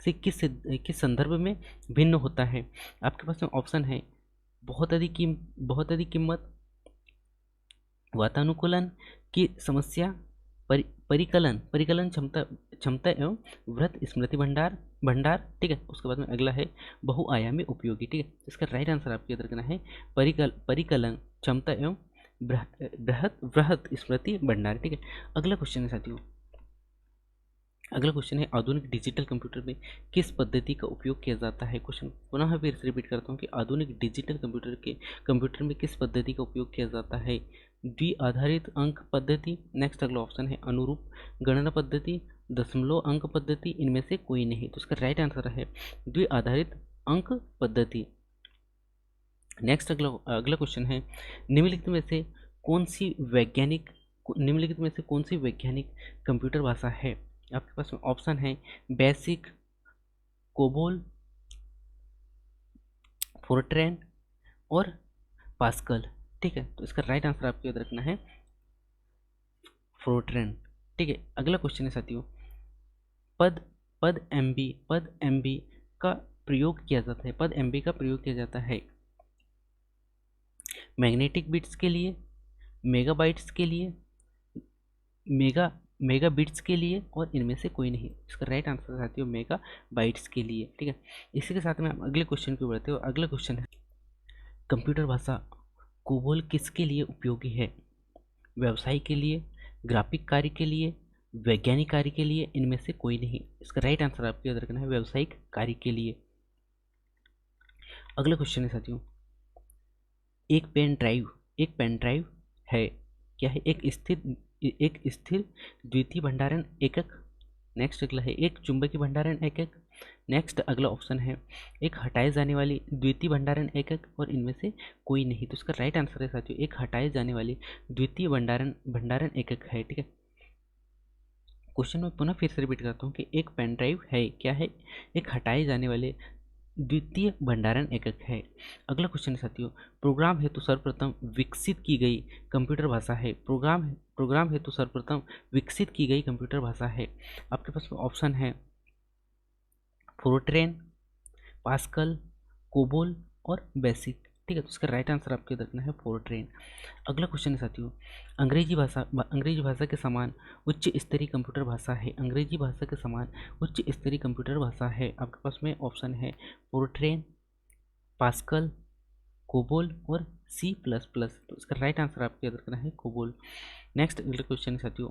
से किस संदर्भ में भिन्न होता है? आपके पास में ऑप्शन है बहुत अधिक कीमत, वातानुकूलन की समस्या, परिकलन क्षमता एवं वृहत स्मृति भंडार। ठीक है, उसके बाद में अगला है बहुआयामी उपयोगी। ठीक है, इसका राइट आंसर आपको याद रखना है परिकलन क्षमता एवं वृहत स्मृति भंडार। ठीक है, अगला क्वेश्चन है साथियों, अगला क्वेश्चन है आधुनिक डिजिटल कंप्यूटर में किस पद्धति का उपयोग किया जाता है? क्वेश्चन पुनः फिर से रिपीट करता हूँ कि आधुनिक डिजिटल कंप्यूटर में किस पद्धति का उपयोग किया जाता है? द्वि-आधारित अंक पद्धति। नेक्स्ट अगला ऑप्शन है अनुरूप गणना पद्धति, दशमलव अंक पद्धति, इनमें से कोई नहीं। तो इसका राइट आंसर है द्वि-आधारित अंक पद्धति। नेक्स्ट अगला क्वेश्चन है निम्नलिखित में से कौन सी वैज्ञानिक कंप्यूटर भाषा है? आपके पास में ऑप्शन है बेसिक, कोबोल, फोर्ट्रैन और पास्कल। ठीक है, तो इसका राइट आंसर आपको याद रखना है फोर्ट्रैन। ठीक है, अगला क्वेश्चन है साथियों पद एमबी का प्रयोग किया जाता है। पद एमबी का प्रयोग किया जाता है मैग्नेटिक बिट्स के लिए, मेगाबाइट्स के लिए, मेगा बिट्स के लिए और इनमें से कोई नहीं। इसका राइट आंसर साथियों मेगा बाइट्स के लिए। ठीक है, इसी के साथ में हम अगले क्वेश्चन की ओर बढ़ते हैं। अगला क्वेश्चन है कंप्यूटर भाषा कोबोल किसके लिए उपयोगी है? व्यवसाय के लिए, ग्राफिक कार्य के लिए, वैज्ञानिक कार्य के लिए, इनमें से कोई नहीं। इसका राइट आंसर आपको याद रखना है व्यावसायिक कार्य के लिए। अगला क्वेश्चन है साथियों एक पेन ड्राइव है क्या है? एक स्थिर द्वितीय भंडारण एकक। नेक्स्ट अगला है एक चुंबकीय भंडारण एकक। नेक्स्ट अगला ऑप्शन है एक हटाए जाने वाली द्वितीय भंडारण एकक और इनमें से कोई नहीं। तो इसका राइट आंसर है साथियों एक हटाए जाने वाली द्वितीय भंडारण एकक है। ठीक है, क्वेश्चन में पुनः फिर से रिपीट करता हूँ कि एक पेन ड्राइव है क्या है? एक हटाए जाने वाले द्वितीय भंडारण एकक है। अगला क्वेश्चन है साथियों प्रोग्राम हेतु सर्वप्रथम विकसित की गई कंप्यूटर भाषा है। प्रोग्राम हेतु सर्वप्रथम विकसित की गई कंप्यूटर भाषा है। आपके पास ऑप्शन है फोर्ट्रैन, पास्कल, कोबोल और बेसिक। ठीक है, तो इसका राइट आंसर आपको रखना है फोर्ट्रैन। अगला क्वेश्चन है साथियों अंग्रेजी भाषा के समान उच्च स्तरीय कंप्यूटर भाषा है। अंग्रेजी भाषा के समान उच्च स्तरीय कंप्यूटर भाषा है। आपके पास में ऑप्शन है फोर्ट्रैन, पास्कल, कोबोल और C++। तो इसका राइट आंसर आपको याद रखना है कोबोल। नेक्स्ट अगला क्वेश्चन है साथियों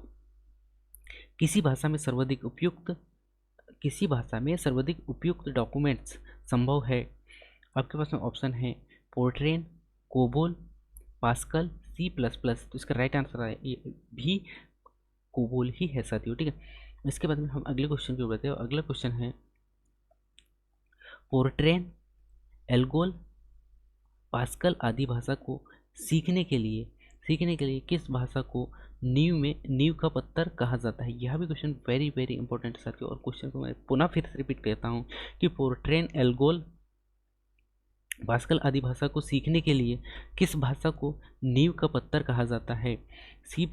किसी भाषा में सर्वाधिक उपयुक्त डॉक्यूमेंट्स संभव है। आपके पास में ऑप्शन है फोर्ट्रैन, कोबोल, पास्कल, C++। तो इसका राइट आंसर है ये भी कोबोल ही है साथियों। ठीक है, इसके बाद में हम अगले क्वेश्चन की ओर बढ़ते हैं। अगला क्वेश्चन है फोर्ट्रैन, एल्गोल, पास्कल आदि भाषा को सीखने के लिए किस भाषा को नींव का पत्थर कहा जाता है? यह भी क्वेश्चन वेरी वेरी इंपॉर्टेंट है साथियों। और क्वेश्चन को मैं पुनः फिर से रिपीट करता हूँ कि फोर्ट्रैन, एल्गोल, पास्कल आदि भाषा को सीखने के लिए किस भाषा को नींव का पत्थर कहा जाता है? C++,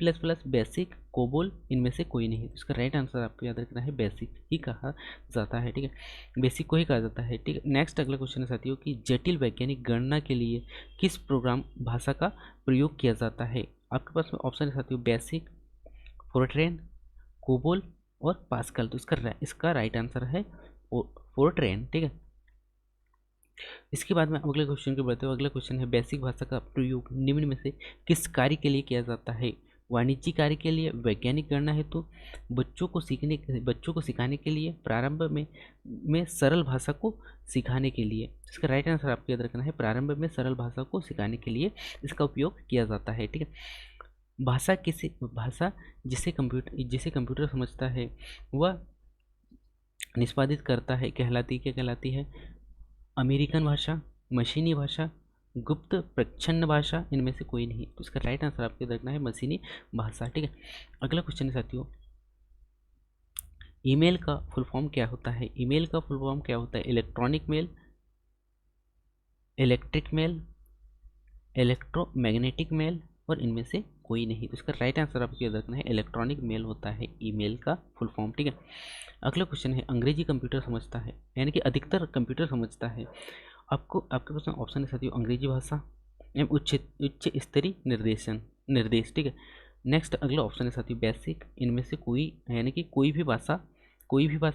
बेसिक, कोबोल, इनमें से कोई नहीं। इसका राइट आंसर आपको याद रखना है बेसिक ही कहा जाता है। ठीक है, बेसिक को ही कहा जाता है। ठीक है, नेक्स्ट अगला क्वेश्चन है साथियों कि जटिल वैज्ञानिक गणना के लिए किस प्रोग्राम भाषा का प्रयोग किया जाता है? आपके पास में ऑप्शन है साथियों बेसिक, फोर्ट्रैन, कोबोल और पास्कल। तो इसका राइट आंसर है फोर्ट्रैन। ठीक है, इसके बाद में अगले क्वेश्चन को बढ़ते हुए अगला क्वेश्चन है बेसिक भाषा का प्रयोग निम्न में से किस कार्य के लिए किया जाता है? वाणिज्यिक कार्य के लिए, वैज्ञानिक गणना हेतु, बच्चों को सिखाने के लिए, प्रारंभ में सरल भाषा को सिखाने के लिए। इसका राइट आंसर आपको याद रखना है प्रारंभ में सरल भाषा को सिखाने के लिए इसका उपयोग किया जाता है। ठीक है, भाषा जिसे कंप्यूटर समझता है वह निष्पादित करता है कहलाती है अमेरिकन भाषा, मशीनी भाषा, गुप्त प्रच्छन्न भाषा, इनमें से कोई नहीं। तो इसका राइट आंसर आपको रखना है मशीनी भाषा। ठीक है, अगला क्वेश्चन है साथियों ईमेल का फुल फॉर्म क्या होता है? ईमेल का फुल फॉर्म क्या होता है? Electronic mail, electric mail, electromagnetic mail और इनमें से कोई नहीं। तो इसका राइट आंसर आपको याद रखना है, इलेक्ट्रॉनिक मेल होता है ईमेल का फुल फॉर्म, ठीक है। अगला क्वेश्चन है, अंग्रेजी कंप्यूटर समझता है, यानी कि अधिकतर कंप्यूटर समझता है। आपको आपके पास में ऑप्शन है साथियों, अंग्रेजी भाषा एवं उच्च स्तरीय निर्देश, ठीक है। नेक्स्ट अगला ऑप्शन है साथियों, बेसिक, इनमें से कोई, यानी कि कोई भी भाषा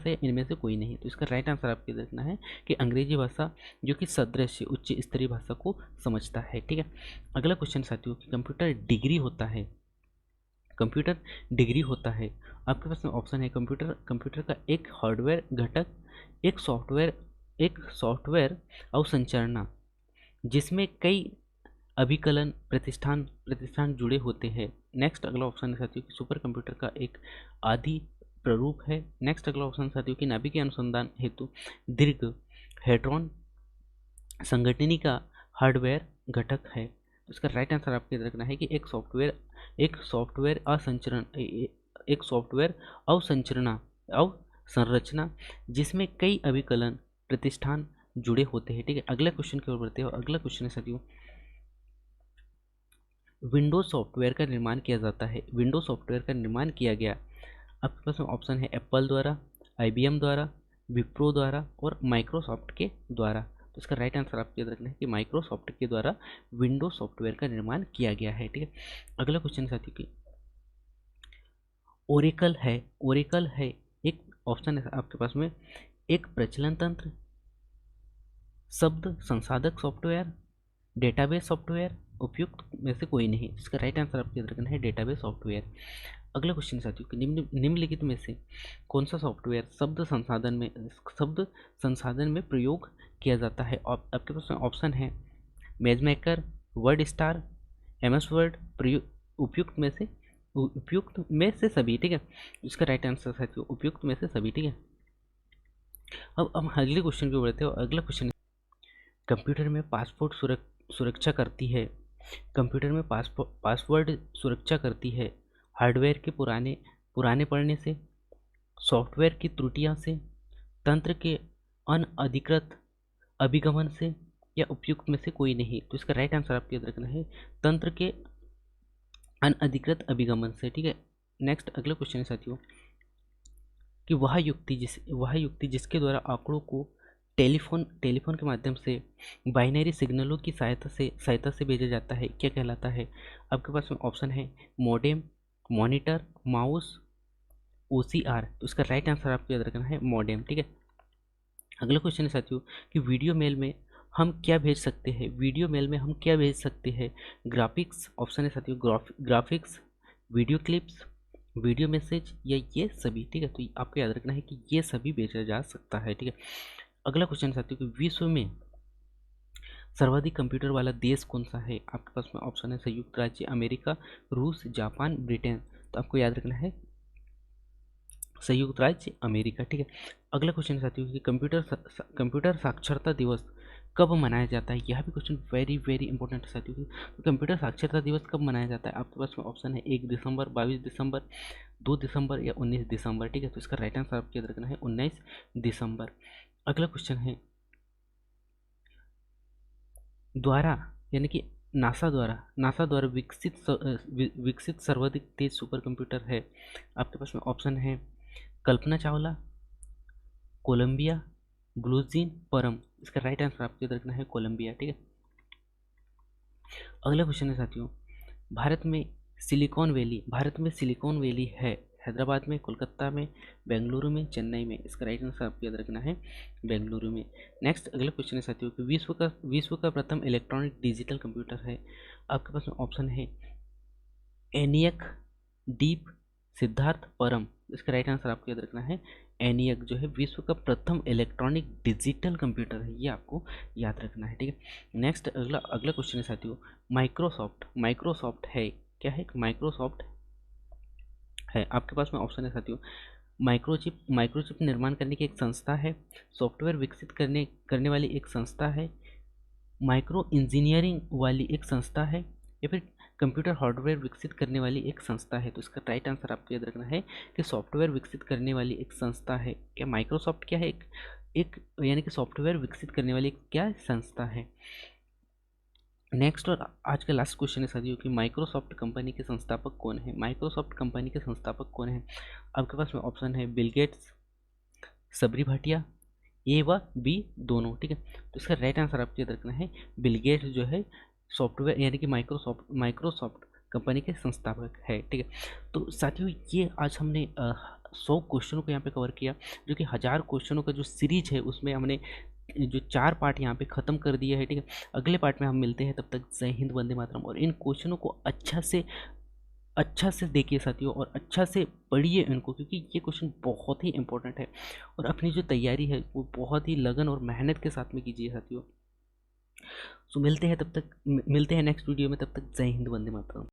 है, इनमें से कोई नहीं। तो इसका राइट आंसर आपको देखना है कि अंग्रेजी भाषा जो कि सदृश उच्च स्तरीय भाषा को समझता है, ठीक है। अगला क्वेश्चन साथियों, कि कंप्यूटर डिग्री होता है, कंप्यूटर डिग्री होता है। आपके पास में ऑप्शन है, कंप्यूटर का एक हार्डवेयर घटक, एक सॉफ्टवेयर अवसंरचना जिसमें कई अभिकलन प्रतिष्ठान जुड़े होते हैं। नेक्स्ट अगला ऑप्शन है साथियों, कि सुपर कंप्यूटर का एक आदि प्रारूप है। नेक्स्ट अगला ऑप्शन साथियों, कि नाभिकीय अनुसंधान हेतु दीर्घ हेड्रॉन संगठनी का हार्डवेयर घटक है। तो इसका राइट आंसर आपको याद रखना है कि एक सॉफ्टवेयर अवसंरचना जिसमें कई अभिकलन प्रतिष्ठान जुड़े होते हैं, ठीक है। अगले क्वेश्चन की ओर बढ़ते हैं। अगला क्वेश्चन है साथियों, विंडोज सॉफ्टवेयर का निर्माण किया जाता है, विंडोज सॉफ्टवेयर का निर्माण किया गया। आपके पास में ऑप्शन है, एप्पल द्वारा, IBM द्वारा, विप्रो द्वारा और माइक्रोसॉफ्ट के द्वारा। तो इसका राइट आंसर आपको याद रखना है कि माइक्रोसॉफ्ट के द्वारा विंडोज सॉफ्टवेयर का निर्माण किया गया है, ठीक है। अगला क्वेश्चन साथियों, की ओरेकल है एक ऑप्शन है आपके पास में, एक प्रचलन तंत्र, शब्द संसाधक सॉफ्टवेयर, डेटाबेस सॉफ्टवेयर, उपयुक्त में से कोई नहीं। इसका राइट आंसर आपको याद रखना है, डेटाबेस सॉफ्टवेयर। अगला क्वेश्चन साथियों, कि निम्नलिखित में से कौन सा सॉफ्टवेयर शब्द संसाधन में प्रयोग किया जाता है? आपके पास ऑप्शन है, मेजमेकर, वर्ड स्टार, MS वर्ड, उपयुक्त में से सभी, ठीक है। इसका राइट आंसर साथियों, उपयुक्त में से सभी, ठीक है। अब हम अगले क्वेश्चन पे बढ़ते हैं। अगला क्वेश्चन, कंप्यूटर में पासवर्ड सुरक्षा करती है, कंप्यूटर में पासवर्ड सुरक्षा करती है हार्डवेयर के पुराने पढ़ने से, सॉफ्टवेयर की त्रुटियां से, तंत्र के अनधिकृत अभिगमन से या उपयुक्त में से कोई नहीं। तो इसका राइट आंसर आपको याद रखना है, तंत्र के अनधिकृत अभिगमन से, ठीक है। नेक्स्ट अगला क्वेश्चन है साथियों, कि वह युक्ति जिसके द्वारा आंकड़ों को टेलीफोन के माध्यम से बाइनरी सिग्नलों की सहायता से भेजा जाता है, क्या कहलाता है? आपके पास में ऑप्शन है, मॉडेम, मॉनिटर, माउस, OCR। तो इसका राइट आंसर आपको याद रखना है, मॉडेम, ठीक है। अगला क्वेश्चन है साथियों, कि वीडियो मेल में हम क्या भेज सकते हैं? ग्राफिक्स, ऑप्शन है साथियों, graphics, video clips, video message या ये सभी, ठीक है। तो आपको याद रखना है कि ये सभी भेजा जा सकता है, ठीक है। अगला क्वेश्चन साथियों, कि विश्व में सर्वाधिक कंप्यूटर वाला देश कौन सा है? आपके पास में ऑप्शन है, संयुक्त राज्य अमेरिका, रूस, जापान, ब्रिटेन। तो आपको याद रखना है संयुक्त राज्य अमेरिका, ठीक है। अगला क्वेश्चन साथियों, कि कंप्यूटर साक्षरता दिवस कब मनाया जाता है? यह भी क्वेश्चन वेरी वेरी इंपॉर्टेंट है साथियों। तो कंप्यूटर साक्षरता दिवस कब मनाया जाता है? आपके पास में ऑप्शन है, 1 दिसंबर, 22 दिसंबर, 2 दिसंबर या 19 दिसंबर, ठीक है। तो इसका राइट आंसर आपको याद रखना है, 19 दिसंबर। अगला क्वेश्चन है, यानी कि नासा द्वारा विकसित सर्वाधिक तेज सुपर कंप्यूटर है। आपके पास में ऑप्शन है, Kalpana Chawla, Colombia, blue gene, परम। इसका राइट आंसर आपको याद रखना है, कोलंबिया, ठीक है। अगला क्वेश्चन है साथियों, भारत में सिलिकॉन वैली है हैदराबाद में, कोलकाता में, बेंगलुरु में, चेन्नई में। इसका राइट आंसर आपको याद रखना है, बेंगलुरु में। नेक्स्ट अगला क्वेश्चन है साथियों, कि विश्व का प्रथम इलेक्ट्रॉनिक डिजिटल कंप्यूटर है। आपके पास में ऑप्शन है, एनियक, डीप, सिद्धार्थ, परम। इसका राइट आंसर आपको याद रखना है, एनियक जो है विश्व का प्रथम इलेक्ट्रॉनिक डिजिटल कंप्यूटर है, ये आपको याद रखना है, ठीक है। नेक्स्ट अगला क्वेश्चन है साथियों, माइक्रोसॉफ्ट है, क्या है? माइक्रोसॉफ्ट है। आपके पास में ऑप्शन है साथियों, माइक्रोचिप निर्माण करने की एक संस्था है, सॉफ्टवेयर विकसित करने वाली एक संस्था है, माइक्रो इंजीनियरिंग वाली एक संस्था है, या फिर कंप्यूटर हार्डवेयर विकसित करने वाली एक संस्था है। तो इसका राइट आंसर आपको याद रखना है कि सॉफ्टवेयर विकसित करने वाली एक संस्था है। क्या माइक्रोसॉफ्ट क्या है? एक यानी कि सॉफ्टवेयर विकसित करने वाली क्या संस्था है। नेक्स्ट और आज का लास्ट क्वेश्चन है साथियों कि माइक्रोसॉफ्ट कंपनी के संस्थापक कौन है? माइक्रोसॉफ्ट कंपनी के संस्थापक कौन है? आपके पास में ऑप्शन है बिल गेट्स, सबरी भाटिया, ए व बी दोनों, ठीक है। तो इसका राइट आंसर आपको याद रखना है बिल गेट्स जो है सॉफ्टवेयर यानी कि माइक्रोसॉफ्ट कंपनी के संस्थापक है, ठीक है। तो साथियों ये आज हमने 100 क्वेश्चनों को यहाँ पे कवर किया, जो कि 1000 क्वेश्चनों का जो सीरीज है उसमें हमने जो 4 पार्ट यहाँ पे ख़त्म कर दिया है, ठीक है। अगले पार्ट में हम मिलते हैं, तब तक जय हिंद, वंदे मातरम। और इन क्वेश्चनों को अच्छा से देखिए साथियों, और अच्छा से पढ़िए इनको, क्योंकि ये क्वेश्चन बहुत ही इंपॉर्टेंट है। और अपनी जो तैयारी है वो बहुत ही लगन और मेहनत के साथ में कीजिए साथियों। सो मिलते हैं नेक्स्ट वीडियो में, तब तक जय हिंद, वंदे मातरम।